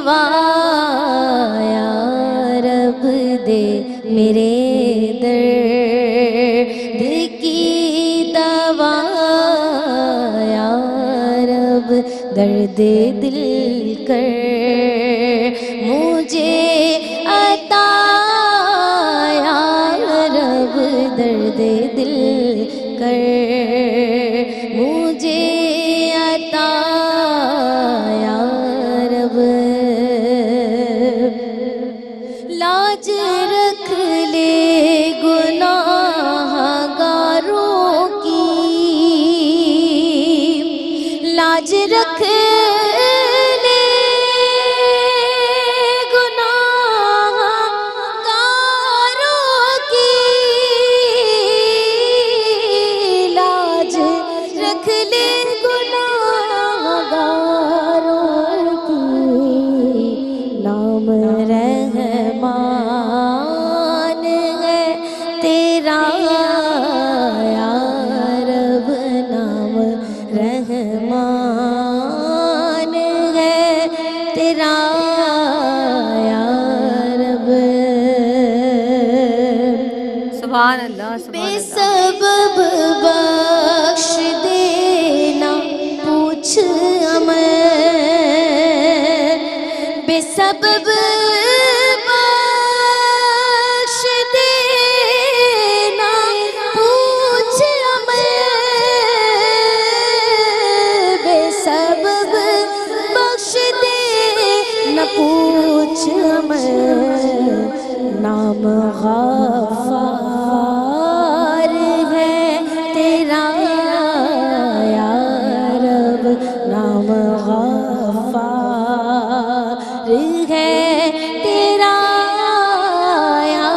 دوا یا رب دے میرے درد کی دوا یا رب درد دل کر مجھے عطا یا رب درد دل کر مجھے عطا یا رب لاج رکھ لے گناہ گاروں کی لاج رکھ لے گناہ گاروں کی لاج رکھ لے گناہ گاروں کی نام رحمان ہے تیرا یا رب نام رحمان ہے تیرا یا رب سبحان اللہ سبحان بے اللہ سبب بخش دینا پوچھ ہمیں بے سبب بخش دینا پوچھ ہمیں بے سبب بخش دینا پوچھ ہمیں نام غفار ہے تیرا یا رب نام غفار ہے تیرا یا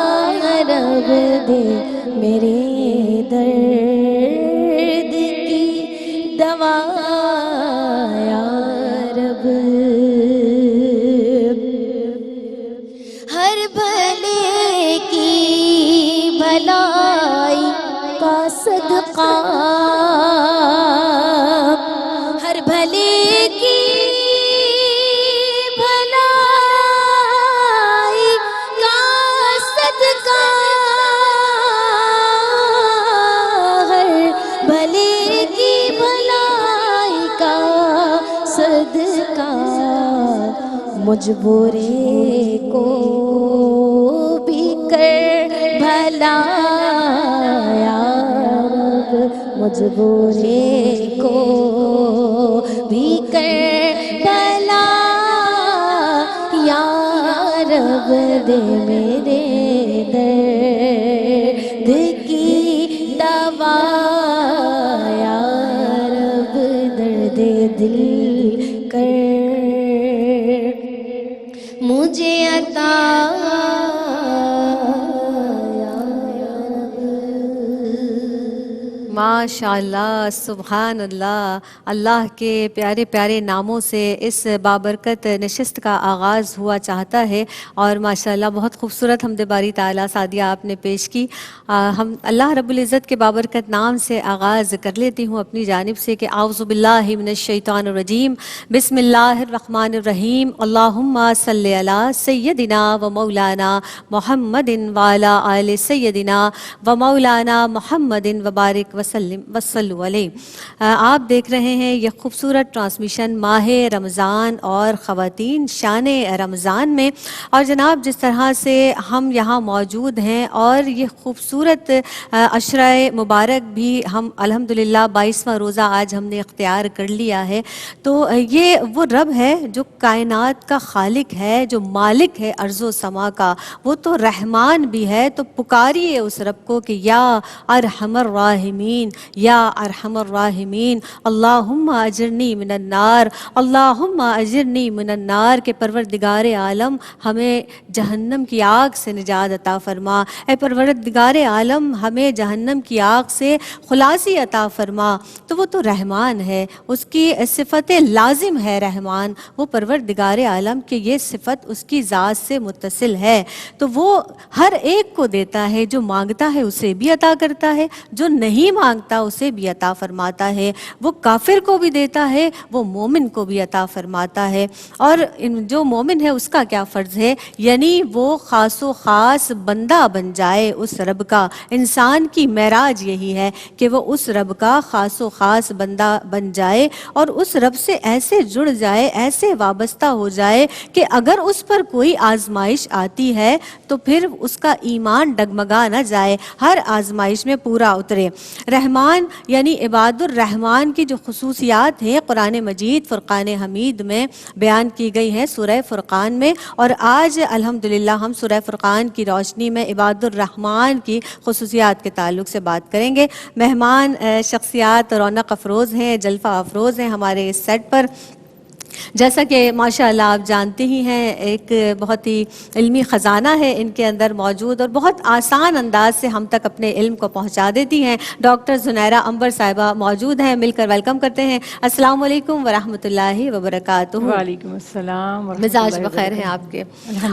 رب دے میرے درد کی دوا یا رب ہر بھلے کی بھلائی کا صدقہ ہر بھلے کی بھلائی کا صدقہ ہر بھلے کی بھلائی کا صدقہ مجبورے کو بھی کر بھلا یا رب مجبورے کو بھی کر بھلا یا رب دے میرے درد کی دوا یا رب درد دل کر مجھے عطا ماشاء اللہ سبحان اللہ اللہ کے پیارے پیارے ناموں سے اس بابرکت نشست کا آغاز ہوا چاہتا ہے اور ماشاء اللہ بہت خوبصورت حمد باری تعالیٰ سعدیہ آپ نے پیش کی ہم اللہ رب العزت کے بابرکت نام سے آغاز کر لیتی ہوں اپنی جانب سے کہ اعوذ باللہ من الشیطان الرجیم بسم اللہ الرحمن الرحیم اللہم صلی علی سیدنا و مولانا محمد وعلی آل سیدنا و مولانا محمد وبارک وسلم وصلو علیہ آپ دیکھ رہے ہیں یہ خوبصورت ٹرانسمیشن ماہ رمضان اور خواتین شان رمضان میں اور جناب جس طرح سے ہم یہاں موجود ہیں اور یہ خوبصورت عشرہ مبارک بھی ہم الحمدللہ 22واں روزہ آج ہم نے اختیار کر لیا ہے تو یہ وہ رب ہے جو کائنات کا خالق ہے جو مالک ہے ارض و سما کا وہ تو رحمان بھی ہے تو پکاریے اس رب کو کہ یا ارحم الراحمین یا ارحم الراحمین اللہم اجرنی من النار اللہم اجرنی من النار کہ پروردگار عالم ہمیں جہنم کی آگ سے نجات عطا فرما اے پروردگار عالم ہمیں جہنم کی آگ سے خلاصی عطا فرما تو وہ تو رحمان ہے اس کی صفت لازم ہے رحمان وہ پروردگار عالم کہ یہ صفت اس کی ذات سے متصل ہے تو وہ ہر ایک کو دیتا ہے جو مانگتا ہے اسے بھی عطا کرتا ہے جو نہیں مانگتا مانگتا اسے بھی عطا فرماتا ہے، وہ کافر کو بھی دیتا ہے، وہ مومن کو بھی عطا فرماتا ہے۔ اور جو مومن ہے اس کا کیا فرض ہے، یعنی وہ خاص و خاص بندہ بن جائے اس رب کا۔ انسان کی معراج یہی ہے کہ وہ اس رب کا خاص و خاص بندہ بن جائے اور اس رب سے ایسے جڑ جائے، ایسے وابستہ ہو جائے کہ اگر اس پر کوئی آزمائش آتی ہے تو پھر اس کا ایمان ڈگمگا نہ جائے، ہر آزمائش میں پورا اترے۔ رحمان یعنی عباد الرحمن کی جو خصوصیات ہیں قرآن مجید فرقان حمید میں بیان کی گئی ہیں سورہ فرقان میں، اور آج الحمدللہ ہم سورہ فرقان کی روشنی میں عباد الرحمن کی خصوصیات کے تعلق سے بات کریں گے۔ مہمان شخصیات رونق افروز ہیں، جلفہ افروز ہیں ہمارے اس سیٹ پر۔ جیسا کہ ماشاءاللہ آپ جانتے ہی ہیں ایک بہت ہی علمی خزانہ ہے ان کے اندر موجود، اور بہت آسان انداز سے ہم تک اپنے علم کو پہنچا دیتی ہیں۔ ڈاکٹر زنیرہ عنبر صاحبہ موجود ہیں، مل کر ویلکم کرتے ہیں۔ السلام علیکم ورحمۃ اللہ وبرکاتہ۔ وعلیکم السلام ورحمۃ مزاج اللہ بخیر ہیں وبرکاتہ۔ آپ کے،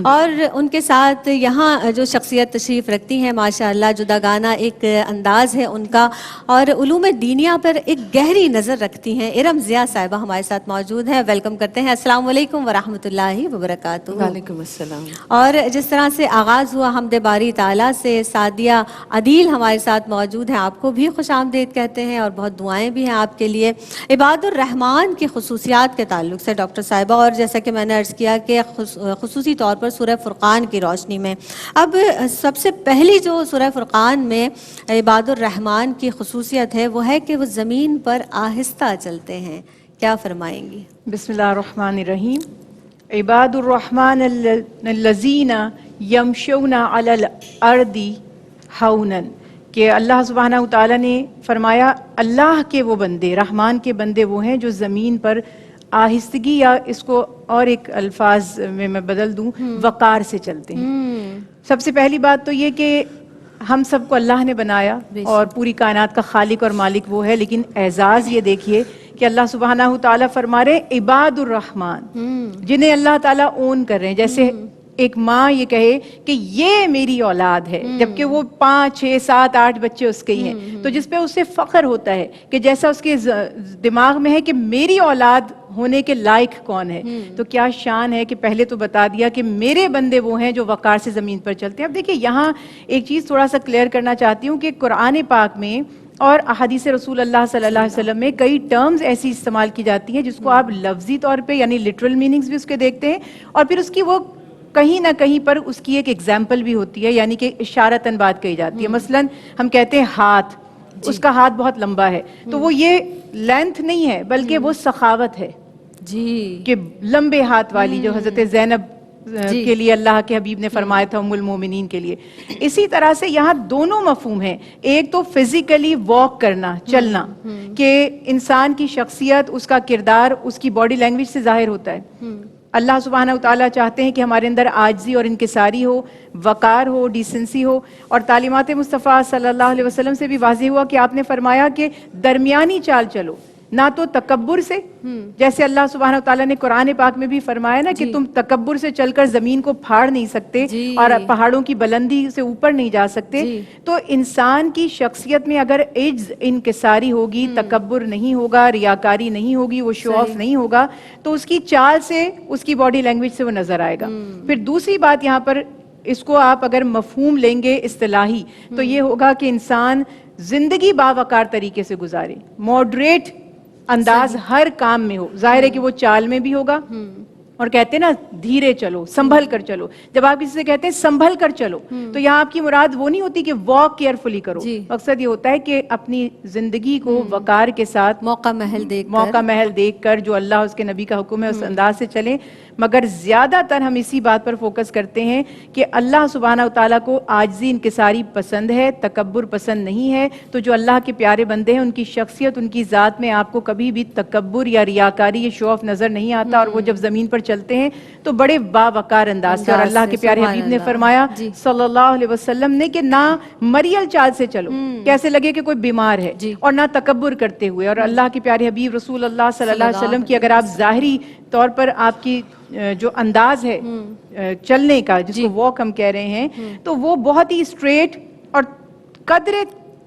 اور ان کے ساتھ یہاں جو شخصیت تشریف رکھتی ہیں ماشاءاللہ جداگانہ ایک انداز ہے ان کا، اور علوم دینیا پر ایک گہری نظر رکھتی ہیں، ارم ضیاء صاحبہ ہمارے ساتھ موجود ہیں، ویلکم کرتے ہیں۔ السلام علیکم ورحمۃ اللہ وبرکاتہ۔ وعلیکم السلام۔ اور جس طرح سے آغاز ہوا حمد باری تعالیٰ سے، سعدیہ عدیل ہمارے ساتھ موجود ہیں، آپ کو بھی خوش آمدید کہتے ہیں اور بہت دعائیں بھی ہیں آپ کے لیے۔ عباد الرحمن کی خصوصیات کے تعلق سے ڈاکٹر صاحبہ، اور جیسا کہ میں نے عرض کیا کہ خصوصی طور پر سورہ فرقان کی روشنی میں، اب سب سے پہلی جو سورہ فرقان میں عباد الرحمن کی خصوصیت ہے وہ ہے کہ وہ زمین پر آہستہ چلتے ہیں، کیا فرمائیں گی؟ بسم اللہ الرحمن الرحیم۔ عباد الرحمن الذین یمشون علی الارض ہونا، کہ اللہ سبحانہ تعالیٰ نے فرمایا اللہ کے وہ بندے، رحمان کے بندے وہ ہیں جو زمین پر آہستگی، یا اس کو اور ایک الفاظ میں بدل دوں، وقار سے چلتے ہیں۔ سب سے پہلی بات تو یہ کہ ہم سب کو اللہ نے بنایا اور پوری کائنات کا خالق اور مالک وہ ہے، لیکن اعزاز یہ دیکھیے کہ اللہ سبحانہ تعالیٰ فرما رہے عباد الرحمن، جنہیں اللہ تعالیٰ اون کر رہے ہیں۔ جیسے ایک ماں یہ کہے کہ یہ میری اولاد ہے، جبکہ وہ 5 6 7 8 بچے اس کے ہی ہیں، تو جس پہ اسے فخر ہوتا ہے کہ جیسا اس کے دماغ میں ہے کہ میری اولاد ہونے کے لائق کون ہے، تو کیا شان ہے کہ پہلے تو بتا دیا کہ میرے بندے وہ ہیں جو وقار سے زمین پر چلتے ہیں۔ اب دیکھیں یہاں ایک چیز تھوڑا سا کلیئر کرنا چاہتی ہوں کہ قرآن پاک میں اور احادیث رسول اللہ صلی اللہ علیہ وسلم میں کئی ٹرمز ایسی استعمال کی جاتی ہیں جس کو آپ لفظی طور پہ یعنی لٹرل میننگز بھی اس کے دیکھتے ہیں، اور پھر اس کی وہ کہیں نہ کہیں پر اس کی ایک ایگزامپل بھی ہوتی ہے، یعنی کہ اشارتاً بات کہی جاتی ہے۔ مثلاً ہم کہتے ہیں ہاتھ، اس کا ہاتھ بہت لمبا ہے، تو وہ یہ لینتھ نہیں ہے بلکہ وہ سخاوت ہے، جی، کہ لمبے ہاتھ والی، جو حضرت زینب کے لیے اللہ کے حبیب نے فرمایا تھا ام المومنین کے لیے۔ اسی طرح سے یہاں دونوں مفہوم ہیں، ایک تو فزیکلی واک کرنا، چلنا، کہ انسان کی شخصیت، اس کا کردار اس کی باڈی لینگویج سے ظاہر ہوتا ہے۔ اللہ سبحانہ وتعالیٰ چاہتے ہیں کہ ہمارے اندر عاجزی اور انکساری ہو، وقار ہو، ڈیسنسی ہو، اور تعلیمات مصطفیٰ صلی اللہ علیہ وسلم سے بھی واضح ہوا کہ آپ نے فرمایا کہ درمیانی چال چلو، نہ تو تکبر سے، جیسے اللہ سبحانہ وتعالیٰ نے قرآن پاک میں بھی فرمایا نا کہ تم تکبر سے چل کر زمین کو پھاڑ نہیں سکتے اور پہاڑوں کی بلندی سے اوپر نہیں جا سکتے۔ تو انسان کی شخصیت میں اگر عجز، انکساری ہوگی، تکبر نہیں ہوگا، ریاکاری نہیں ہوگی، وہ شو آف نہیں ہوگا، تو اس کی چال سے، اس کی باڈی لینگویج سے وہ نظر آئے گا۔ پھر دوسری بات یہاں پر اس کو آپ اگر مفہوم لیں گے اصطلاحی تو یہ ہوگا کہ انسان زندگی باوقار طریقے سے گزارے، ماڈریٹ انداز ہر کام میں ہو۔ ظاہر ہے کہ وہ چال میں بھی ہوگا، اور کہتے ہیں نا دھیرے چلو، سنبھل کر چلو۔ جب آپ کسی سے کہتے ہیں سنبھل کر چلو تو یہاں آپ کی مراد وہ نہیں ہوتی کہ واک کیئرفلی کرو، مقصد یہ ہوتا ہے کہ اپنی زندگی کو وقار کے ساتھ، موقع محل دیکھ کر جو اللہ اس کے نبی کا حکم ہے اس انداز سے چلیں۔ مگر زیادہ تر ہم اسی بات پر فوکس کرتے ہیں کہ اللہ سبحانہ وتعالیٰ کو عاجزی، انکساری پسند ہے، تکبر پسند نہیں ہے۔ تو جو اللہ کے پیارے بندے ہیں ان کی شخصیت، ان کی ذات میں آپ کو کبھی بھی تکبر یا ریاکاری یا شو آف نظر نہیں آتا، اور وہ جب زمین پر چلتے ہیں تو بڑے باوقار انداز سے۔ اور اللہ کے پیارے حبیب نے فرمایا صلی اللہ علیہ وسلم نے کہ نہ مریل چال سے چلو کہ ایسے لگے کہ کوئی بیمار ہے، اور نہ تکبر کرتے ہوئے۔ اور اللہ کے پیارے حبیب رسول اللہ صلی اللہ علیہ وسلم کی اگر آپ ظاہری طور پر آپ کی جو انداز ہے چلنے کا، جس کو واک ہم کہہ رہے ہیں، تو وہ بہت ہی اسٹریٹ اور قدرے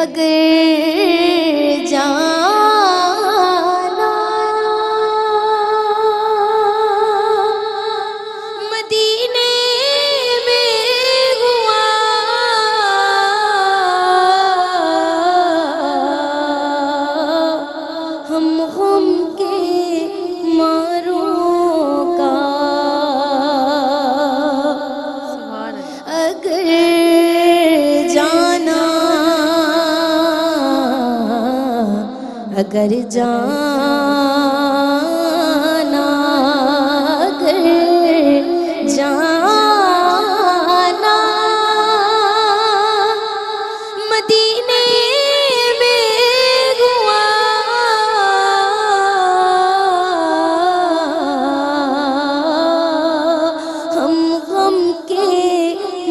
اگر جانا مدینے میں ہوا ہم غم کے ماروں کا اگر جانا اگر جانا اگر جانا مدینے میں ہوا ہم غم کے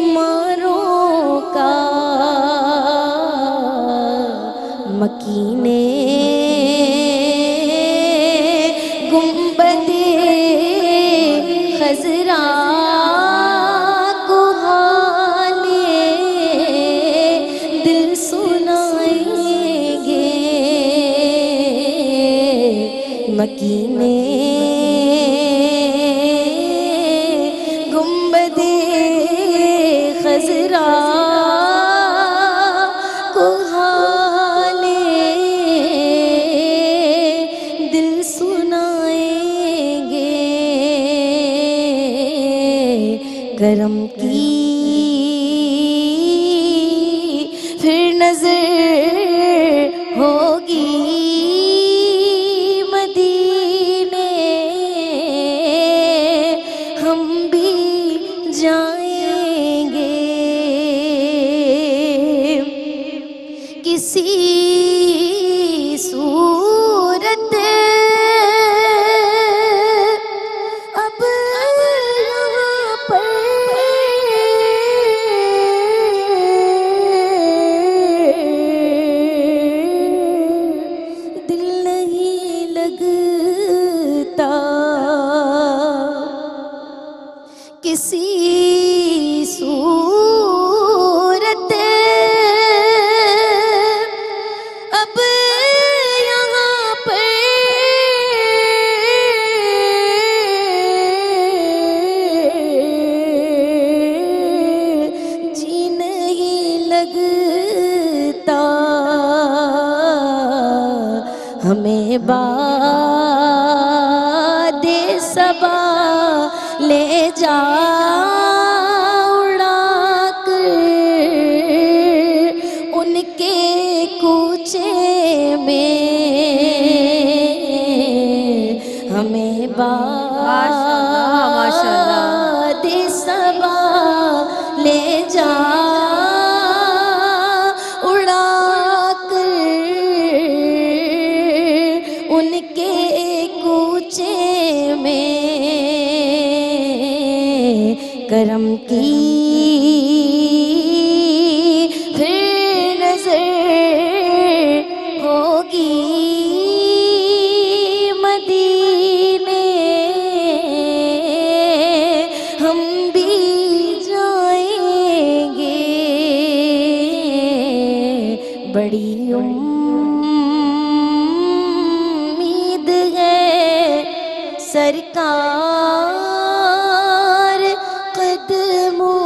ماروں کا مکینے گنبد خضرا کو حال دل سنائیں گے مکینے گنبد خضرا کو حال دل سنائیں گے کرم کی پھر نظر ہوگی مدینے ہم بھی جائیں گے کسی صورت اب یہاں پر دل نہیں لگتا کسی صورت اب یہاں پر جی نہیں لگتا ہمیں باد صبا لے جا اڑا کر ان کے کوچے میں ہمیں باد صبا لے جا اڑا کر ان کے کوچے میں کرم کی پھر نظر ہوگی مدینے ہم بھی جائیں گے بڑی امید ہے سرکار قدموں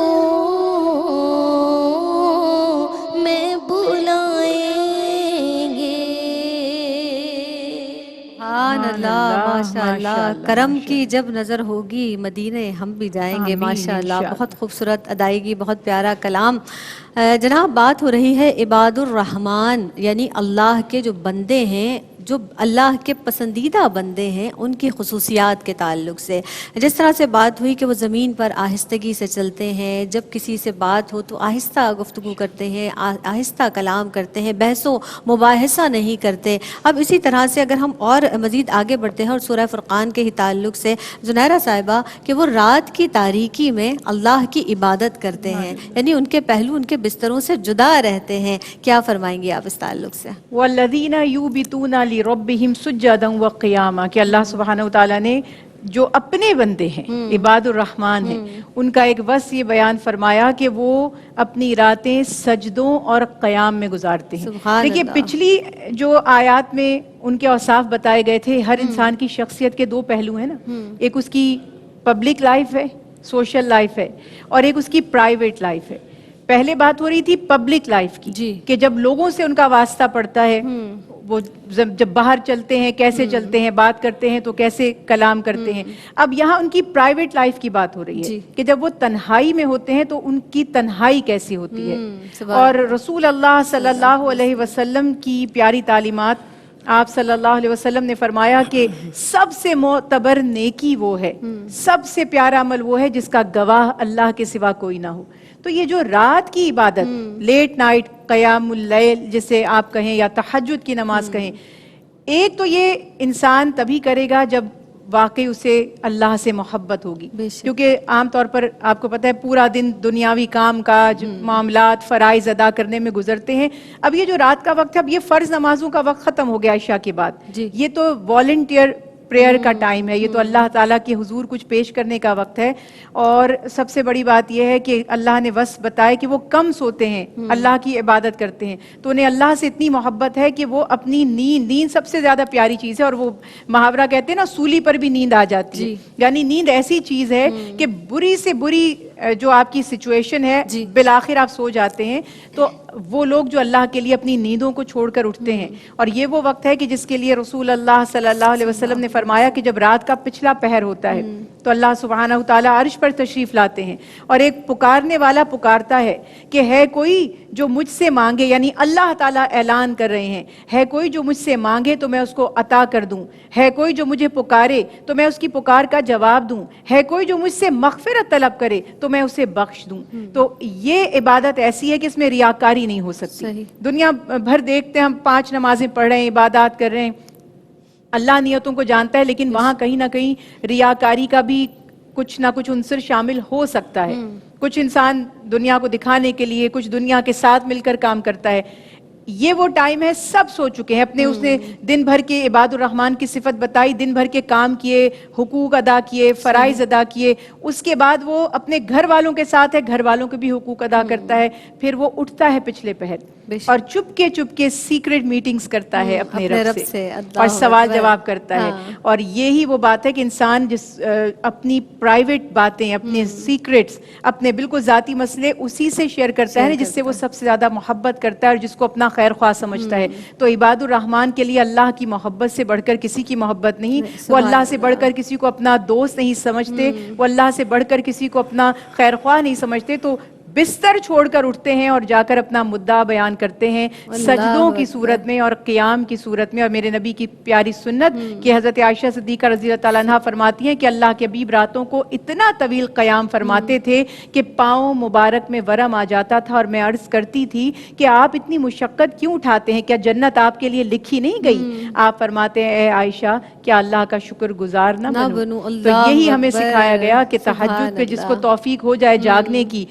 میں بلائیں گے سبحان اللہ ماشاء اللہ کرم کی جب نظر ہوگی مدینے ہم بھی جائیں گے ماشاء اللہ بہت خوبصورت ادائیگی بہت پیارا کلام جناب بات ہو رہی ہے عباد الرحمن یعنی اللہ کے جو بندے ہیں جو اللہ کے پسندیدہ بندے ہیں ان کی خصوصیات کے تعلق سے جس طرح سے بات ہوئی کہ وہ زمین پر آہستگی سے چلتے ہیں جب کسی سے بات ہو تو آہستہ گفتگو کرتے ہیں آہستہ کلام کرتے ہیں بحث و مباحثہ نہیں کرتے اب اسی طرح سے اگر ہم اور مزید آگے بڑھتے ہیں اور سورہ فرقان کے ہی تعلق سے زنیرہ صاحبہ کہ وہ رات کی تاریکی میں اللہ کی عبادت کرتے ہیں یعنی ان کے پہلو ان کے بستروں سے جدا رہتے ہیں کیا فرمائیں گے آپ اس تعلق سے والذین یوبتون لربہم سجدا وقیاما کہ اللہ سبحانہ وتعالیٰ نے جو اپنے بندے ہیں عباد الرحمن ہیں ان کا ایک وصف یہ بیان فرمایا کہ وہ اپنی راتیں سجدوں اور قیام میں گزارتے ہیں. دیکھیے پچھلی جو آیات میں ان کے اوصاف بتائے گئے تھے, ہر انسان کی شخصیت کے دو پہلو ہیں نا, ایک اس کی پبلک لائف ہے, سوشل لائف ہے, اور ایک اس کی پرائیویٹ لائف ہے. پہلے بات ہو رہی تھی پبلک لائف کی کہ جب لوگوں سے ان کا واسطہ پڑتا ہے, وہ جب باہر چلتے ہیں کیسے چلتے ہیں, بات کرتے ہیں تو کیسے کلام کرتے ہیں. اب یہاں ان کی پرائیویٹ لائف کی بات ہو رہی ہے کہ جب وہ تنہائی میں ہوتے ہیں تو ان کی تنہائی کیسی ہوتی ہے. اور رسول اللہ صلی اللہ علیہ وسلم کی پیاری تعلیمات, آپ صلی اللہ علیہ وسلم نے فرمایا کہ سب سے معتبر نیکی وہ ہے, سب سے پیارا عمل وہ ہے جس کا گواہ اللہ کے سوا کوئی نہ ہو. تو یہ جو رات کی عبادت, لیٹ نائٹ قیام اللیل جسے آپ کہیں یا تہجد کی نماز کہیں, ایک تو یہ انسان تبھی کرے گا جب واقعی اسے اللہ سے محبت ہوگی, کیونکہ عام طور پر آپ کو پتہ ہے پورا دن دنیاوی کام کاج معاملات فرائض ادا کرنے میں گزرتے ہیں. اب یہ جو رات کا وقت ہے, اب یہ فرض نمازوں کا وقت ختم ہو گیا عشاء کے بعد, یہ تو والنٹیئر پریئر کا ٹائم ہے, یہ تو اللہ تعالیٰ کے حضور کچھ پیش کرنے کا وقت ہے. اور سب سے بڑی بات یہ ہے کہ اللہ نے وصف بتائے کہ وہ کم سوتے ہیں, اللہ کی عبادت کرتے ہیں, تو انہیں اللہ سے اتنی محبت ہے کہ وہ اپنی نیند سب سے زیادہ پیاری چیز ہے. اور وہ محاورہ کہتے ہیں نا, سولی پر بھی نیند آ جاتی ہے, یعنی نیند ایسی چیز ہے کہ بری سے بری جو آپ کی سچویشن ہے بالآخر آپ سو جاتے ہیں. تو وہ لوگ جو اللہ کے لیے اپنی نیندوں کو چھوڑ کر اٹھتے ہیں, اور یہ وہ وقت ہے کہ جس کے لیے رسول اللہ صلی اللہ علیہ وسلم نے فرمایا کہ جب رات کا پچھلا پہر ہوتا ہے تو اللہ سبحانہ وتعالیٰ عرش پر تشریف لاتے ہیں اور ایک پکارنے والا پکارتا ہے کہ ہے کوئی جو مجھ سے مانگے, یعنی اللہ تعالیٰ اعلان کر رہے ہیں, ہے کوئی جو مجھ سے مانگے تو میں اس کو عطا کر دوں, ہے کوئی جو مجھے پکارے تو میں اس کی پکار کا جواب دوں, ہے کوئی جو مجھ سے مغفرت طلب کرے تو میں اسے بخش دوں. تو یہ عبادت ایسی ہے کہ اس میں ریاکاری نہیں ہو سکتی. دنیا بھر دیکھتے ہیں ہم 5 نمازیں پڑھ رہے ہیں, عبادات کر رہے ہیں, اللہ نیتوں کو جانتا ہے, لیکن وہاں کہیں نہ کہیں ریاکاری کا بھی کچھ نہ کچھ عنصر شامل ہو سکتا ہے. کچھ انسان دنیا کو دکھانے کے لیے کچھ دنیا کے ساتھ مل کر کام کرتا ہے. یہ وہ ٹائم ہے, سب سو چکے ہیں اپنے, اس نے دن بھر کے عباد الرحمن کی صفت بتائی, دن بھر کے کام کیے, حقوق ادا کیے, فرائض ادا کیے, اس کے بعد وہ اپنے گھر والوں کے ساتھ ہے, گھر والوں کے بھی حقوق ادا کرتا ہے, پھر وہ اٹھتا ہے پچھلے پہر اور چپ کے سیکریٹ میٹنگز کرتا ہے اپنے رب سے اور سوال جواب کرتا ہے. اور یہی وہ بات ہے کہ انسان جس اپنی پرائیویٹ باتیں, اپنے سیکریٹس, اپنے بالکل ذاتی مسئلے اسی سے شیئر کرتا ہے جس سے وہ سب سے زیادہ محبت کرتا ہے اور جس کو اپنا خیر خواہ سمجھتا ہے. تو عباد الرحمن کے لیے اللہ کی محبت سے بڑھ کر کسی کی محبت نہیں, وہ اللہ سے بڑھ کر کسی کو اپنا دوست نہیں سمجھتے, وہ اللہ سے بڑھ کر کسی کو اپنا خیر خواہ نہیں سمجھتے. تو بستر چھوڑ کر اٹھتے ہیں اور جا کر اپنا مدعا بیان کرتے ہیں سجدوں کی صورت میں اور قیام کی صورت میں. اور میرے نبی کی پیاری سنت کہ حضرت عائشہ صدیقہ رضی اللہ تعالیٰ عنہ فرماتی ہیں کہ اللہ کے حبیب راتوں کو اتنا طویل قیام فرماتے تھے کہ پاؤں مبارک میں ورم آ جاتا تھا. اور میں عرض کرتی تھی کہ آپ اتنی مشقت کیوں اٹھاتے ہیں, کیا جنت آپ کے لیے لکھی نہیں گئی؟ آپ فرماتے ہیں اے عائشہ کیا اللہ کا شکر گزار نہ بنوں. تو یہی ہمیں سکھایا گیا کہ تہجد پہ جس کو توفیق ہو جائے جاگنے کی,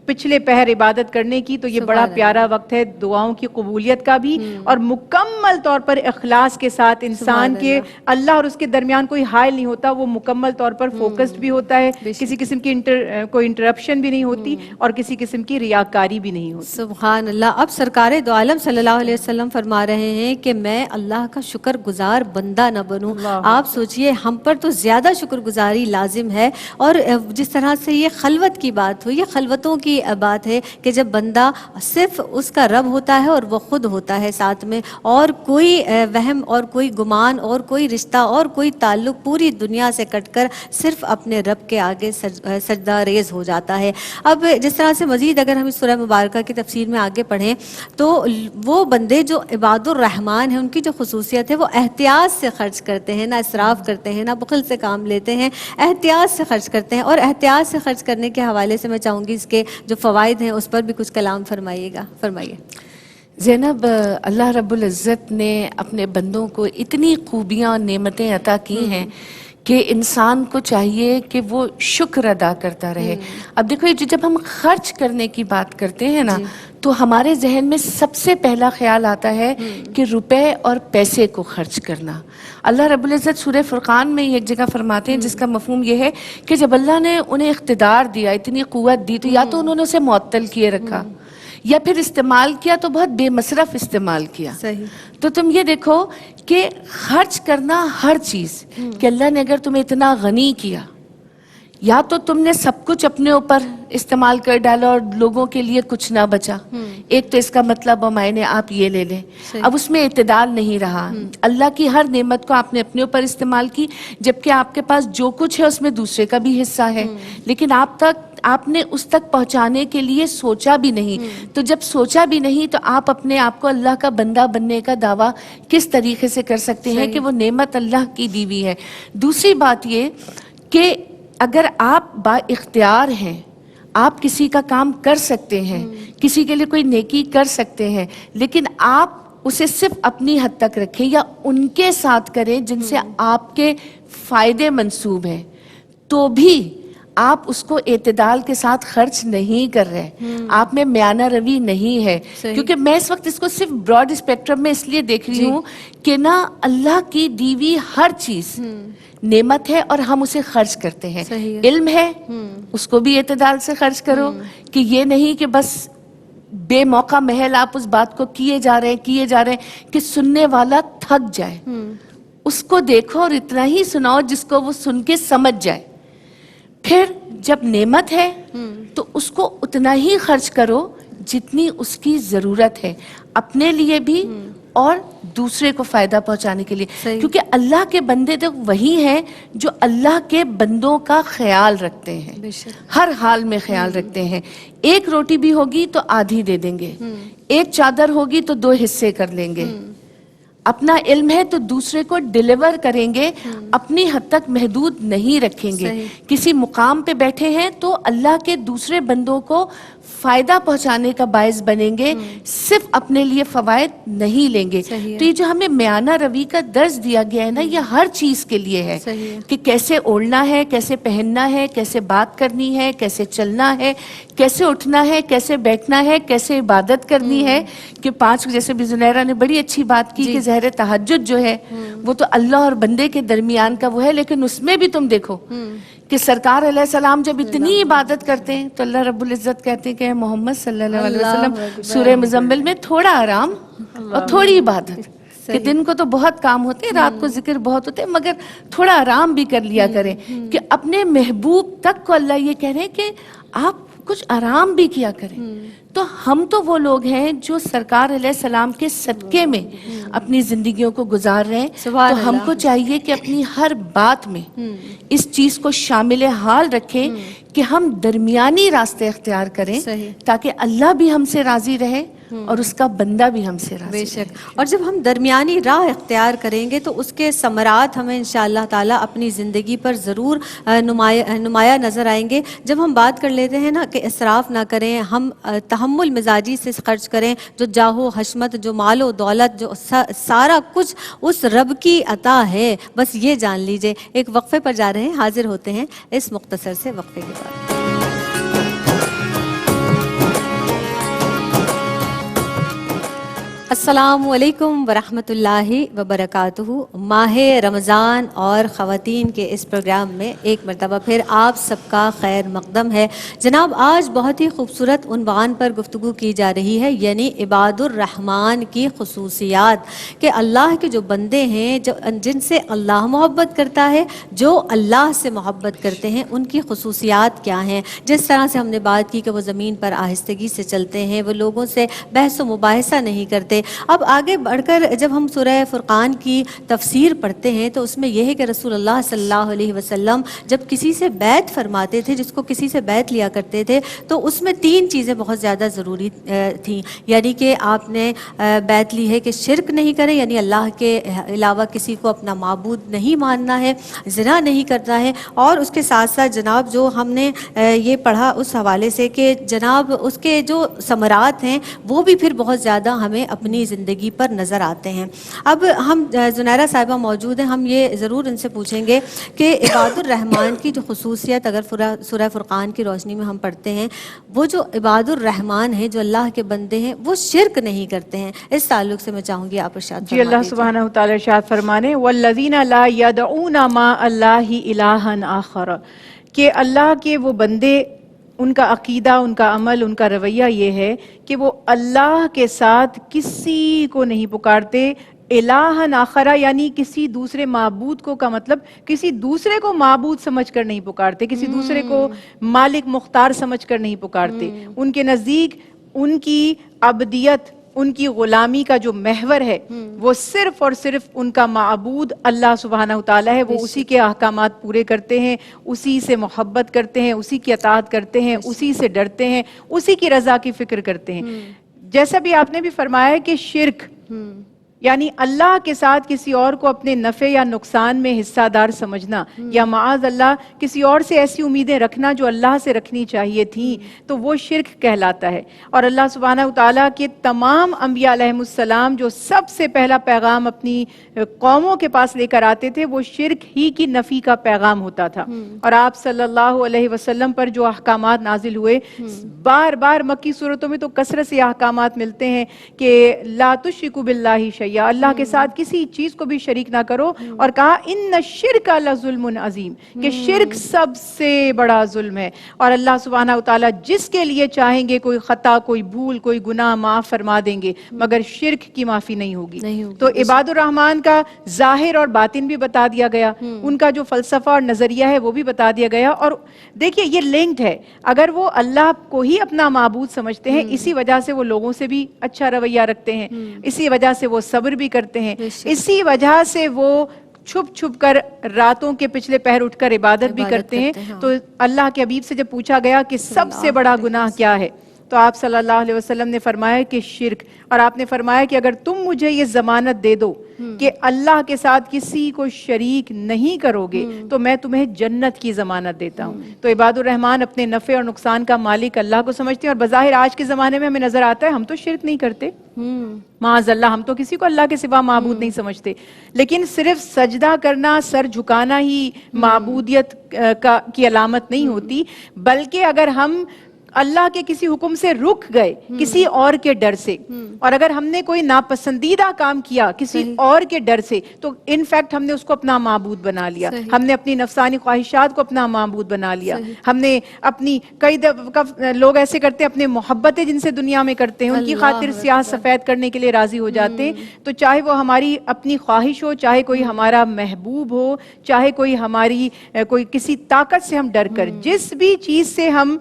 پچھلے پہر عبادت کرنے کی, تو یہ بڑا پیارا وقت ہے دعاؤں کی قبولیت کا بھی, اور مکمل طور پر اخلاص کے ساتھ انسان کے اللہ اور اس کے درمیان کوئی حائل نہیں ہوتا, وہ مکمل طور پر فوکسڈ بھی ہوتا ہے, کسی قسم کی کوئی انٹرپشن بھی نہیں ہوتی اور کسی قسم کی ریاکاری بھی نہیں ہوتی. سبحان اللہ. اب سرکار دو عالم صلی اللہ علیہ وسلم فرما رہے ہیں کہ میں اللہ کا شکر گزار بندہ نہ بنوں. آپ سوچئے ہم پر تو زیادہ شکر گزاری لازم ہے. اور جس طرح سے یہ خلوت کی بات ہوئی, یہ خلوتوں کی بات ہے کہ جب بندہ صرف اس کا رب ہوتا ہے اور وہ خود ہوتا ہے ساتھ میں, اور کوئی وہم اور کوئی گمان اور کوئی رشتہ اور کوئی تعلق پوری دنیا سے کٹ کر صرف اپنے رب کے آگے سجدہ ریز ہو جاتا ہے. اب جس طرح سے مزید اگر ہم اس سورہ مبارکہ کی تفسیر میں آگے پڑھیں تو وہ بندے جو عباد الرحمن ہیں ان کی جو خصوصیت ہے وہ احتیاط سے خرچ کرتے ہیں, نہ اسراف کرتے ہیں, نہ بخل سے کام لیتے ہیں, احتیاط سے خرچ کرتے ہیں. اور احتیاط سے خرچ کرنے کے حوالے سے میں چاہوں گی اس کے جو فوائد ہیں اس پر بھی کچھ کلام فرمائیے گا. فرمائیے. زینب, اللہ رب العزت نے اپنے بندوں کو اتنی خوبیاں اور نعمتیں عطا کی ہیں کہ انسان کو چاہیے کہ وہ شکر ادا کرتا رہے. اب دیکھو یہ جب ہم خرچ کرنے کی بات کرتے ہیں نا تو ہمارے ذہن میں سب سے پہلا خیال آتا ہے کہ روپے اور پیسے کو خرچ کرنا. اللہ رب العزت سورہ فرقان میں ایک جگہ فرماتے ہیں جس کا مفہوم یہ ہے کہ جب اللہ نے انہیں اقتدار دیا، اتنی قوت دی، تو یا تو انہوں نے اسے معطل کیے رکھا یا پھر استعمال کیا تو بہت بے مصرف استعمال کیا. صحیح. تو تم یہ دیکھو کہ خرچ کرنا ہر چیز، کہ اللہ نے اگر تمہیں اتنا غنی کیا، یا تو تم نے سب کچھ اپنے اوپر استعمال کر ڈالا اور لوگوں کے لیے کچھ نہ بچا. ایک تو اس کا مطلب معنی آپ یہ لے لیں، اب اس میں اعتدال نہیں رہا. اللہ کی ہر نعمت کو آپ نے اپنے اوپر استعمال کی، جبکہ آپ کے پاس جو کچھ ہے اس میں دوسرے کا بھی حصہ ہے، لیکن آپ نے اس تک پہنچانے کے لیے سوچا بھی نہیں. تو جب سوچا بھی نہیں تو آپ اپنے آپ کو اللہ کا بندہ بننے کا دعویٰ کس طریقے سے کر سکتے ہیں کہ وہ نعمت اللہ کی دی ہوئی ہے. دوسری بات یہ کہ اگر آپ با اختیار ہیں، آپ کسی کا کام کر سکتے ہیں، کسی کے لیے کوئی نیکی کر سکتے ہیں، لیکن آپ اسے صرف اپنی حد تک رکھیں یا ان کے ساتھ کریں جن سے آپ کے فائدے منسوب ہیں، تو بھی آپ اس کو اعتدال کے ساتھ خرچ نہیں کر رہے. آپ میں میانہ روی نہیں ہے. کیونکہ میں اس وقت اس کو صرف براڈ اسپیکٹرم میں اس لیے دیکھ رہی ہوں کہ نا اللہ کی دی ہوئی ہر چیز نعمت ہے اور ہم اسے خرچ کرتے ہیں. علم ہے، اس کو بھی اعتدال سے خرچ کرو، کہ یہ نہیں کہ بس بے موقع محل آپ اس بات کو کیے جا رہے ہیں کہ سننے والا تھک جائے. اس کو دیکھو اور اتنا ہی سناؤ جس کو وہ سن کے سمجھ جائے. پھر جب نعمت ہے تو اس کو اتنا ہی خرچ کرو جتنی اس کی ضرورت ہے، اپنے لیے بھی اور دوسرے کو فائدہ پہنچانے کے لیے. کیونکہ اللہ کے بندے تو وہی ہیں جو اللہ کے بندوں کا خیال رکھتے ہیں، ہر حال میں خیال رکھتے ہیں. ایک روٹی بھی ہوگی تو آدھی دے دیں گے، ایک چادر ہوگی تو 2 حصے کر لیں گے. اپنا علم ہے تو دوسرے کو ڈیلیور کریں گے، اپنی حد تک محدود نہیں رکھیں گے. کسی مقام پہ بیٹھے ہیں تو اللہ کے دوسرے بندوں کو فائدہ پہنچانے کا باعث بنیں گے، صرف اپنے لیے فوائد نہیں لیں گے. تو یہ جو ہمیں میانہ روی کا درس دیا گیا ہے نا، یہ ہر چیز کے لیے ہے کہ کیسے اوڑھنا ہے، کیسے پہننا ہے، کیسے بات کرنی ہے، کیسے چلنا ہے، کیسے اٹھنا ہے، کیسے بیٹھنا ہے، کیسے عبادت کرنی ہے. کہ 5 جیسے بھی زنیرہ نے بڑی اچھی بات کی کہ ظاہر تہجد جو ہے وہ تو اللہ اور بندے کے درمیان کا وہ ہے، لیکن اس میں بھی تم دیکھو کہ سرکار علیہ السلام جب اتنی عبادت کرتے ہیں تو اللہ رب العزت کہتے ہیں کہ اے محمد صلی اللہ علیہ وسلم سورہ مزمل میں تھوڑا آرام اور تھوڑی عبادت. کہ دن کو تو بہت کام ہوتے ہیں، رات کو ذکر بہت ہوتے ہیں، مگر تھوڑا آرام بھی کر لیا کریں. کہ اپنے محبوب تک کو اللہ یہ کہہ رہے ہیں کہ آپ کچھ آرام بھی کیا کریں. تو ہم تو وہ لوگ ہیں جو سرکار علیہ السلام کے صدقے میں اپنی زندگیوں کو گزار رہے ہیں. تو ہم کو چاہیے کہ اپنی ہر بات میں اس چیز کو شامل حال رکھیں کہ ہم درمیانی راستے اختیار کریں تاکہ اللہ بھی ہم سے راضی رہے اور اس کا بندہ بھی ہم سے راضی. بے شک. اور جب ہم درمیانی راہ اختیار کریں گے تو اس کے ثمرات ہمیں انشاءاللہ تعالیٰ اپنی زندگی پر ضرور نمایاں نظر آئیں گے. جب ہم بات کر لیتے ہیں نا کہ اسراف نہ کریں، ہم تحمل مزاجی سے خرچ کریں، جو جاہ و حشمت، جو مال و دولت، جو سارا کچھ اس رب کی عطا ہے، بس یہ جان لیجئے. ایک وقفے پر جا رہے ہیں، حاضر ہوتے ہیں اس مختصر سے وقفے کے بعد. السلام علیکم ورحمۃ اللہ وبرکاتہ. ماہ رمضان اور خواتین کے اس پروگرام میں ایک مرتبہ پھر آپ سب کا خیر مقدم ہے. جناب آج بہت ہی خوبصورت عنوان پر گفتگو کی جا رہی ہے، یعنی عباد الرحمن کی خصوصیات، کہ اللہ کے جو بندے ہیں جن سے اللہ محبت کرتا ہے، جو اللہ سے محبت کرتے ہیں، ان کی خصوصیات کیا ہیں. جس طرح سے ہم نے بات کی کہ وہ زمین پر آہستگی سے چلتے ہیں، وہ لوگوں سے بحث و مباحثہ نہیں کرتے. اب آگے بڑھ کر جب ہم سورہ فرقان کی تفسیر پڑھتے ہیں تو اس میں یہ ہے کہ رسول اللہ صلی اللہ علیہ وسلم جب کسی سے بیعت فرماتے تھے، جس کو کسی سے بیعت لیا کرتے تھے، تو اس میں 3 چیزیں بہت زیادہ ضروری تھیں. یعنی کہ آپ نے بیعت لی ہے کہ شرک نہیں کریں، یعنی اللہ کے علاوہ کسی کو اپنا معبود نہیں ماننا ہے، زنا نہیں کرنا ہے، اور اس کے ساتھ ساتھ جناب جو ہم نے یہ پڑھا اس حوالے سے کہ جناب اس کے جو ثمرات ہیں وہ بھی پھر بہت زیادہ ہمیں اپنی اپنی زندگی پر نظر آتے ہیں. اب ہم زنیرہ صاحبہ موجود ہیں, ہم یہ ضرور ان سے پوچھیں گے کہ عباد الرحمن کی جو خصوصیت اگر سورہ فرقان کی روشنی میں ہم پڑھتے ہیں, وہ جو عباد الرحمن ہیں, جو اللہ کے بندے ہیں, وہ شرک نہیں کرتے ہیں. اس تعلق سے میں چاہوں گی آپ ارشاد جی اللہ سبحانہ وتعالی ارشاد فرمانے والذین لا یدعون مع اللہ الہا آخر, کہ اللہ کے وہ بندے, ان کا عقیدہ, ان کا عمل, ان کا رویہ یہ ہے کہ وہ اللہ کے ساتھ کسی کو نہیں پکارتے الہا آخرہ, یعنی کسی دوسرے معبود کو, کا مطلب کسی دوسرے کو معبود سمجھ کر نہیں پکارتے, کسی دوسرے کو مالک مختار سمجھ کر نہیں پکارتے. ان کے نزدیک ان کی عبدیت, ان کی غلامی کا جو محور ہے وہ صرف اور صرف ان کا معبود اللہ سبحانہ وتعالی ہے. وہ اسی کے احکامات پورے کرتے ہیں, اسی سے محبت کرتے ہیں, اسی کی اطاعت کرتے ہیں, اسی سے ڈرتے ہیں, اسی کی رضا کی فکر کرتے ہیں. جیسا بھی آپ نے بھی فرمایا ہے کہ شرک یعنی اللہ کے ساتھ کسی اور کو اپنے نفع یا نقصان میں حصہ دار سمجھنا, یا معاذ اللہ کسی اور سے ایسی امیدیں رکھنا جو اللہ سے رکھنی چاہیے تھیں, تو وہ شرک کہلاتا ہے. اور اللہ سبحانہ وتعالیٰ کے تمام انبیاء علیہم السلام جو سب سے پہلا پیغام اپنی قوموں کے پاس لے کر آتے تھے, وہ شرک ہی کی نفی کا پیغام ہوتا تھا. اور آپ صلی اللہ علیہ وسلم پر جو احکامات نازل ہوئے, بار بار مکی صورتوں میں تو کثرت سے احکامات ملتے ہیں کہ لا تشرکوا باللہ شیئا, یا اللہ کے ساتھ کسی چیز کو بھی شریک نہ کرو. اور کہا ان الشرک لظلم عظیم, کہ شرک سب سے بڑا ظلم ہے. اور اللہ سبحانہ وتعالی جس کے لیے چاہیں گے کوئی خطا, کوئی بھول, کوئی گناہ معاف فرما دیں گے, مگر شرک کی معافی نہیں ہوگی. تو عباد الرحمن کا ظاہر اور باطن بھی بتا دیا گیا, ان کا جو فلسفہ اور نظریہ ہے وہ بھی بتا دیا گیا. اور دیکھیے یہ لنکڈ ہے, اگر وہ اللہ کو ہی اپنا معبود سمجھتے ہیں, اسی وجہ سے وہ لوگوں سے بھی اچھا رویہ رکھتے ہیں, اسی وجہ سے وہ صبر بھی کرتے ہیں, اسی وجہ سے وہ چھپ چھپ کر راتوں کے پچھلے پہر اٹھ کر عبادت بھی کرتے ہیں. تو اللہ کے حبیب سے جب پوچھا گیا کہ سب سے بڑا گناہ کیا ہے, تو آپ صلی اللہ علیہ وسلم نے فرمایا کہ شرک. اور آپ نے فرمایا کہ اگر تم مجھے یہ ضمانت دے دو کہ اللہ کے ساتھ کسی کو شریک نہیں کرو گے, تو میں تمہیں جنت کی ضمانت دیتا ہوں. تو عباد الرحمن اپنے نفع اور نقصان کا مالک اللہ کو سمجھتے ہیں. اور بظاہر آج کے زمانے میں ہمیں نظر آتا ہے ہم تو شرک نہیں کرتے, معاذ اللہ, ہم تو کسی کو اللہ کے سوا معبود نہیں سمجھتے. لیکن صرف سجدہ کرنا, سر جھکانا ہی معبودیت کی علامت نہیں ہوتی, بلکہ اگر ہم اللہ کے کسی حکم سے رک گئے کسی اور کے ڈر سے, اور اگر ہم نے کوئی ناپسندیدہ کام کیا کسی اور کے ڈر سے, تو انفیکٹ ہم نے اس کو اپنا معبود بنا لیا, ہم نے اپنی نفسانی خواہشات کو اپنا معبود بنا لیا. ہم نے اپنی کئی لوگ ایسے کرتے ہیں, اپنے محبتیں جن سے دنیا میں کرتے ہیں ان کی خاطر سیاہ سفید کرنے کے لیے راضی ہو جاتے ہیں. تو چاہے وہ ہماری اپنی خواہش ہو, چاہے کوئی ہمارا محبوب ہو, چاہے کوئی ہماری کوئی کسی طاقت سے ہم ڈر کر, جس بھی چیز سے ہم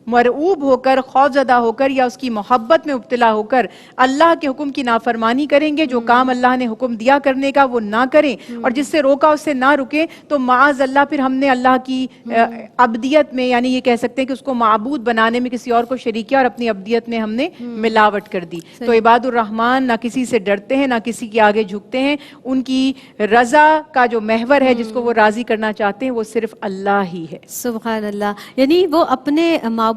مرعوب ہو کر, خوفزدہ ہو کر, یا اس کی محبت میں مبتلا ہو کر اللہ کے حکم کی نافرمانی کریں گے, جو کام اللہ نے حکم دیا کرنے کا وہ نہ کریں, اور جس سے روکا اس سے نہ رکیں, تو معاذ اللہ پھر ہم نے اللہ کی عبدیت میں, یعنی یہ کہہ سکتے ہیں کہ اس کو معبود بنانے میں کسی اور کو شریک کیا, اور اپنی عبدیت میں ہم نے ملاوٹ کر دی. تو عباد الرحمن نہ کسی سے ڈرتے ہیں, نہ کسی کے آگے جھکتے ہیں. ان کی رضا کا جو محور ہے, جس کو وہ راضی کرنا چاہتے ہیں, وہ صرف اللہ ہی ہے. سبحان اللہ. یعنی وہ اپنے معبود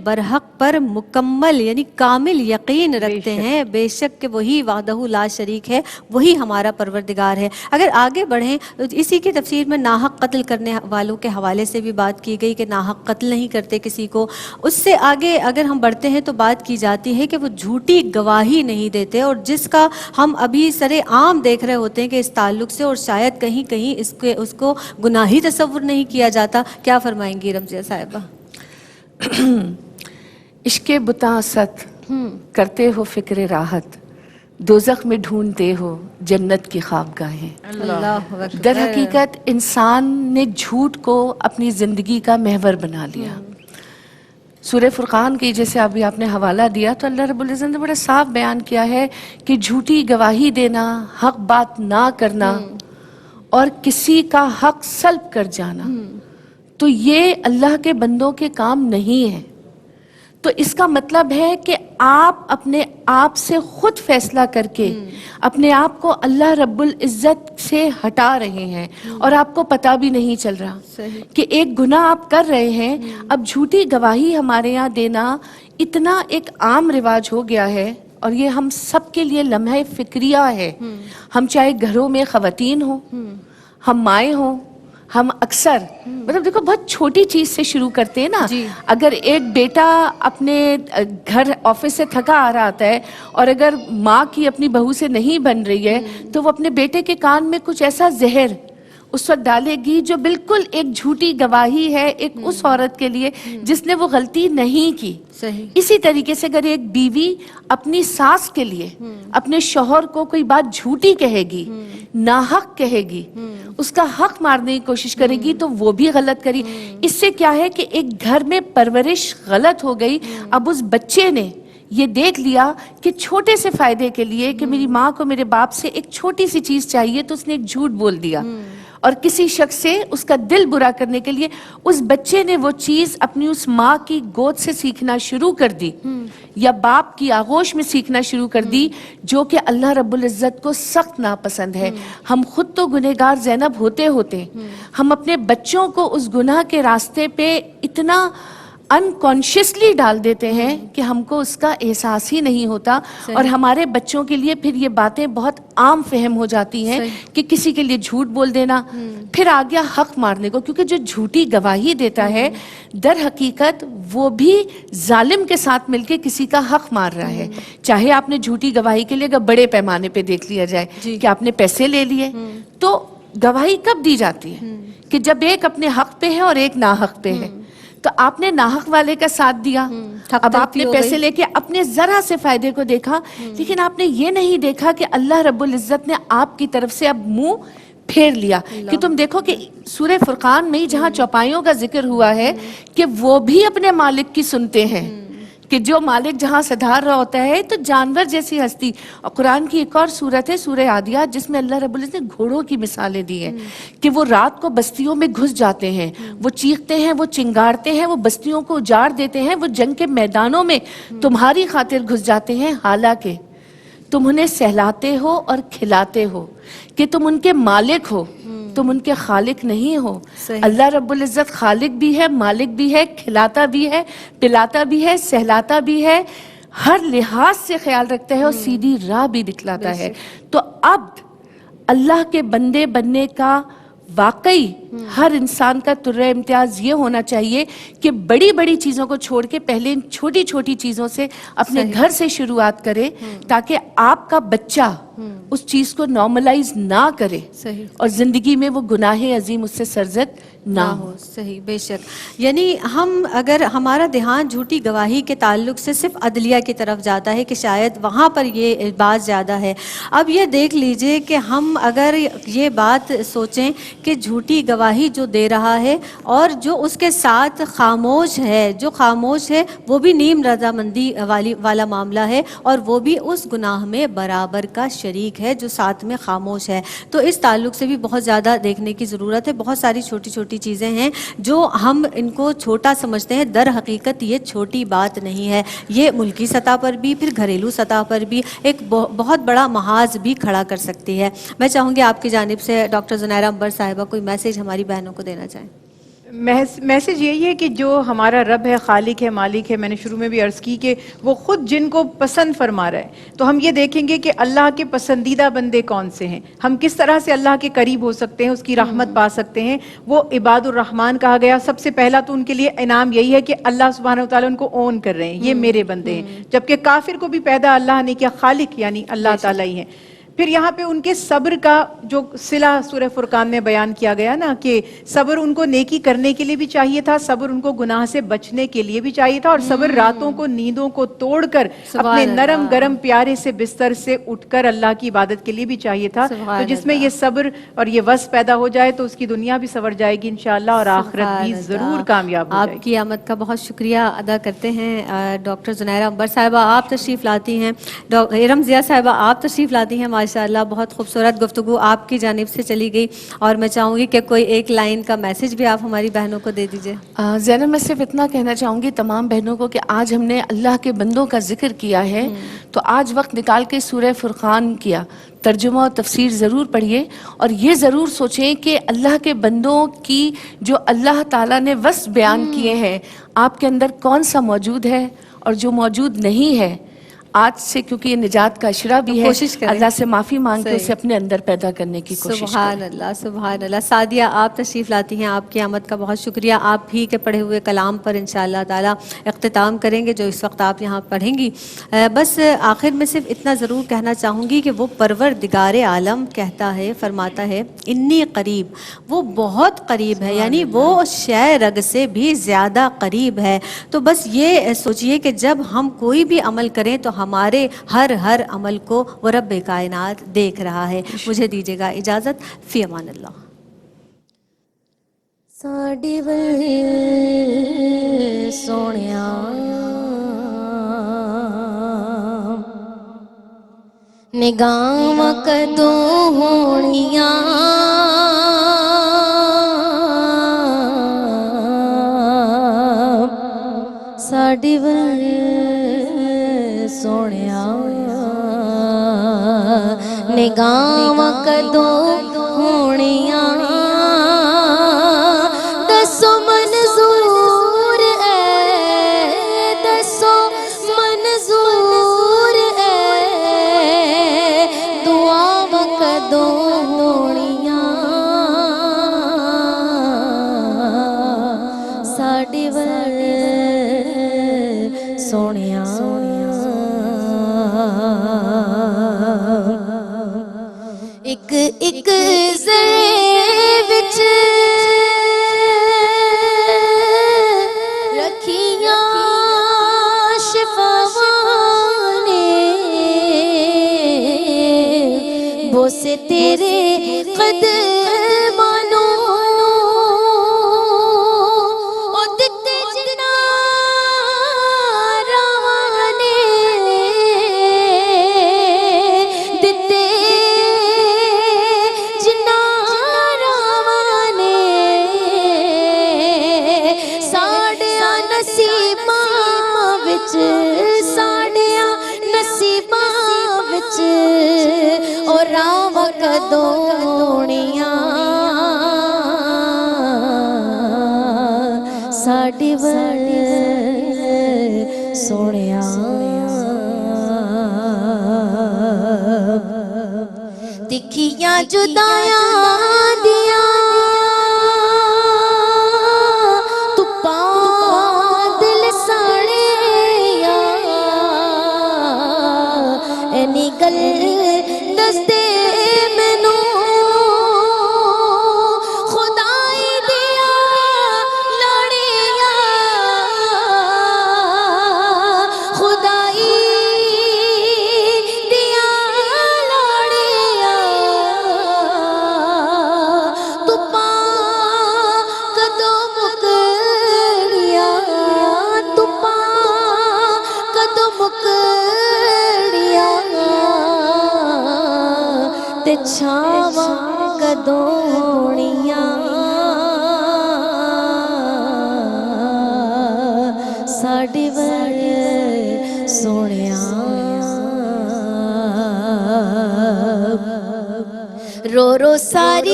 برحق پر مکمل یعنی کامل یقین رکھتے ہیں, بے شک کہ وہی وحدہ لا شریک ہے, وہی ہمارا پروردگار ہے. اگر آگے بڑھیں تو اسی کی تفسیر میں ناحق قتل کرنے والوں کے حوالے سے بھی بات کی گئی کہ ناحق قتل نہیں کرتے کسی کو. اس سے آگے اگر ہم بڑھتے ہیں تو بات کی جاتی ہے کہ وہ جھوٹی گواہی نہیں دیتے, اور جس کا ہم ابھی سر عام دیکھ رہے ہوتے ہیں کہ اس تعلق سے, اور شاید کہیں کہیں اس کو گناہی تصور نہیں کیا جاتا. کیا فرمائیں گی رمزیہ صاحبہ؟ عشق بتاں ست کرتے ہو فکر راحت, دوزخ میں ڈھونڈتے ہو جنت کی خوابگاہیں. در حقیقت انسان نے جھوٹ کو اپنی زندگی کا محور بنا لیا. سورہ فرقان کی جیسے ابھی آپ نے حوالہ دیا, تو اللہ رب العزت نے بڑا صاف بیان کیا ہے کہ جھوٹی گواہی دینا, حق بات نہ کرنا, اور کسی کا حق سلب کر جانا, تو یہ اللہ کے بندوں کے کام نہیں ہے. تو اس کا مطلب ہے کہ آپ اپنے آپ سے خود فیصلہ کر کے اپنے آپ کو اللہ رب العزت سے ہٹا رہے ہیں, اور آپ کو پتہ بھی نہیں چل رہا کہ ایک گناہ آپ کر رہے ہیں. اب جھوٹی گواہی ہمارے یہاں دینا اتنا ایک عام رواج ہو گیا ہے, اور یہ ہم سب کے لیے لمحہ فکریہ ہے. ہم چاہے گھروں میں خواتین ہوں, ہم مائیں ہوں, ہم اکثر مطلب دیکھو بہت چھوٹی چیز سے شروع کرتے ہیں نا. اگر ایک بیٹا اپنے گھر آفس سے تھکا آ رہا آتا ہے اور اگر ماں کی اپنی بہو سے نہیں بن رہی ہے تو وہ اپنے بیٹے کے کان میں کچھ ایسا زہر اس وقت ڈالے گی جو بالکل ایک جھوٹی گواہی ہے ایک اس عورت کے لیے جس نے وہ غلطی نہیں کی. اسی طریقے سے اگر ایک بیوی اپنی ساس کے لیے اپنے شوہر کو کوئی بات جھوٹی کہے گی, ناحق کہے گی, اس کا حق مارنے کی کوشش کرے گی تو وہ بھی غلط کری. اس سے کیا ہے کہ ایک گھر میں پرورش غلط ہو گئی. اب اس بچے نے یہ دیکھ لیا کہ چھوٹے سے فائدے کے لیے کہ میری ماں کو میرے باپ سے ایک چھوٹی سی چیز چاہیے تو اس نے ایک جھوٹ بول دیا, اور کسی شخص سے اس کا دل برا کرنے کے لیے اس بچے نے وہ چیز اپنی اس ماں کی گود سے سیکھنا شروع کر دی یا باپ کی آغوش میں سیکھنا شروع کر دی, جو کہ اللہ رب العزت کو سخت ناپسند ہے. ہم خود تو گنہگار زینب ہوتے ہم اپنے بچوں کو اس گناہ کے راستے پہ اتنا انکانشیسلی ڈال دیتے ہیں کہ ہم کو اس کا احساس ہی نہیں ہوتا, اور ہمارے بچوں کے لیے پھر یہ باتیں بہت عام فہم ہو جاتی ہیں کہ کسی کے لیے جھوٹ بول دینا, پھر آ گیا حق مارنے کو, کیونکہ جو جھوٹی گواہی دیتا ہے در حقیقت وہ بھی ظالم کے ساتھ مل کے کسی کا حق مار رہا ہے. چاہے آپ نے جھوٹی گواہی کے لیے اگر بڑے پیمانے پہ دیکھ لیا جائے کہ آپ نے پیسے لے لیے, تو گواہی کب دی جاتی ہے کہ جب ایک اپنے حق پہ ہے اور ایک ناحق پہ ہے. تو آپ نے ناحق والے کا ساتھ دیا, اب آپ نے پیسے لے کے اپنے ذرا سے فائدے کو دیکھا, لیکن آپ نے یہ نہیں دیکھا کہ اللہ رب العزت نے آپ کی طرف سے اب منہ پھیر لیا. کہ تم دیکھو کہ سورہ فرقان میں ہی جہاں چوپائیوں کا ذکر ہوا ہے کہ وہ بھی اپنے مالک کی سنتے ہیں, کہ جو مالک جہاں سدھار رہا ہوتا ہے تو جانور جیسی ہستی. اور قرآن کی ایک اور سورت ہے سورہ عادیات جس میں اللہ رب العزت نے گھوڑوں کی مثالیں دی ہیں کہ وہ رات کو بستیوں میں گھس جاتے ہیں, وہ چیختے ہیں, وہ چنگارتے ہیں, وہ بستیوں کو اجاڑ دیتے ہیں, وہ جنگ کے میدانوں میں تمہاری خاطر گھس جاتے ہیں, حالانکہ تم انہیں سہلاتے ہو اور کھلاتے ہو, کہ تم ان کے مالک ہو, تم ان کے خالق نہیں ہو. اللہ رب العزت خالق بھی ہے, مالک بھی ہے, کھلاتا بھی ہے, پلاتا بھی ہے, سہلاتا بھی ہے, ہر لحاظ سے خیال رکھتا ہے اور سیدھی راہ بھی دکھلاتا ہے. تو اب اللہ کے بندے بننے کا واقعی ہر انسان کا طرح امتیاز یہ ہونا چاہیے کہ بڑی بڑی چیزوں کو چھوڑ کے پہلے ان چھوٹی چھوٹی چیزوں سے اپنے گھر سے شروعات کرے, تاکہ آپ کا بچہ اس چیز کو نارملائز نہ کرے اور زندگی میں وہ گناہ عظیم اس سے سرزد نہ ہو. صحیح, بے شک. یعنی ہم اگر ہمارا دھیان جھوٹی گواہی کے تعلق سے صرف عدلیہ کی طرف جاتا ہے کہ شاید وہاں پر یہ بات زیادہ ہے. اب یہ دیکھ لیجئے کہ ہم اگر یہ بات سوچیں کہ جھوٹی گواہی جو دے رہا ہے اور جو اس کے ساتھ خاموش ہے, جو خاموش ہے وہ بھی نیم رضامندی والا معاملہ ہے, اور وہ بھی اس گناہ میں برابر کا شریک ہے جو ساتھ میں خاموش ہے. تو اس تعلق سے بھی بہت زیادہ دیکھنے کی ضرورت ہے. بہت ساری چھوٹی چھوٹی چیزیں ہیں جو ہم ان کو چھوٹا سمجھتے ہیں, در حقیقت یہ چھوٹی بات نہیں ہے. یہ ملکی سطح پر بھی پھر گھریلو سطح پر بھی ایک بہت بڑا محاذ بھی کھڑا کر سکتی ہے. میں چاہوں گی آپ کی جانب سے ڈاکٹر زنیرہ عنبر صاحبہ کوئی میسیج ہماری بہنوں کو دینا چاہیں. میسج یہی ہے کہ جو ہمارا رب ہے, خالق ہے, مالک ہے, میں نے شروع میں بھی عرض کی کہ وہ خود جن کو پسند فرما رہا ہے, تو ہم یہ دیکھیں گے کہ اللہ کے پسندیدہ بندے کون سے ہیں, ہم کس طرح سے اللہ کے قریب ہو سکتے ہیں, اس کی رحمت پا سکتے ہیں. وہ عباد الرحمن کہا گیا. سب سے پہلا تو ان کے لیے انعام یہی ہے کہ اللہ سبحانہ و تعالیٰ ان کو اون کر رہے ہیں, یہ میرے بندے ہیں. جبکہ کافر کو بھی پیدا اللہ نے کیا, خالق یعنی اللہ تعالیٰ ہی ہیں. پھر یہاں پہ ان کے صبر کا جو صلہ سورہ فرقان میں بیان کیا گیا نا, کہ صبر ان کو نیکی کرنے کے لیے بھی چاہیے تھا, صبر ان کو گناہ سے بچنے کے لیے بھی چاہیے تھا, اور صبر راتوں کو نیندوں کو توڑ کر اپنے نرم گرم پیارے سے بستر سے اٹھ کر اللہ کی عبادت کے لیے بھی چاہیے تھا. تو جس میں یہ صبر اور یہ وصف پیدا ہو جائے تو اس کی دنیا بھی سنور جائے گی انشاءاللہ, اور آخرت بھی ضرور کامیاب ہو جائے گی. آپ کی آمد کا بہت شکریہ ادا کرتے ہیں ڈاکٹر زنیرہ عنبر صاحبہ. آپ تشریف لاتی ہیں. ارم ضیاء صاحبہ آپ تشریف لاتی ہیں. ماشاءاللہ بہت خوبصورت گفتگو آپ کی جانب سے چلی گئی, اور میں چاہوں گی کہ کوئی ایک لائن کا میسج بھی آپ ہماری بہنوں کو دے دیجئے. زینب, میں صرف اتنا کہنا چاہوں گی تمام بہنوں کو کہ آج ہم نے اللہ کے بندوں کا ذکر کیا ہے, تو آج وقت نکال کے سورہ فرقان کیا ترجمہ اور تفسیر ضرور پڑھیے, اور یہ ضرور سوچیں کہ اللہ کے بندوں کی جو اللہ تعالیٰ نے وصف بیان کیے ہیں آپ کے اندر کون سا موجود ہے اور جو موجود نہیں ہے. آج سے کیونکہ یہ نجات کا اشرا بھی ہے، کوشش کریں اللہ سے معافی مانگ کے صحیح اسے اپنے اندر پیدا کرنے کی کوشش سبحان کریں۔ اللہ سبحان اللہ۔ سعدیہ آپ تشریف لاتی ہیں، آپ کی آمد کا بہت شکریہ۔ آپ بھی کے پڑھے ہوئے کلام پر انشاءاللہ تعالی اختتام کریں گے جو اس وقت آپ یہاں پڑھیں گی۔ بس آخر میں صرف اتنا ضرور کہنا چاہوں گی کہ وہ پروردگار عالم کہتا ہے، فرماتا ہے انی قریب، وہ بہت قریب ہے، یعنی وہ شے رگ سے بھی زیادہ قریب ہے۔ تو بس یہ سوچئے کہ جب ہم کوئی بھی عمل کریں تو ہمارے ہر عمل کو وہ رب کائنات دیکھ رہا ہے۔ مجھے دیجیے گا اجازت، فی امان اللہ۔ ساڈی ول سونیا نگاہاں کدوں ہونیاں ساڈی ول سونیا نگاہاں کدوں ہونیاں دسو منظور ہے دسو منظور ہے دعاواں کدوں ہونیاں ساڈی ول سونیا ایک زرے وچ رکھیاں شفاواں نے بوسے تیرے قدماں نوں او دتے جنا راواں نے دتے جنا راواں نے ساڈیاں نصیباں وچ ساڈیاں نصیباں وچ او راواں کدوں ہونیاں ساڈی ول سونیا تکھیاں جدایاں دیاں تپاں دل ساڑیاں اینی گل دس دے مینوں خدائی دیا لاڑیاں خدائی دیا لاڑیاں تپاں کدوں مکڑیاں تپاں کدوں مکڑیاں تے چھاواں کدوں ہونیاں ساڈی ول سونیا رو رو ساری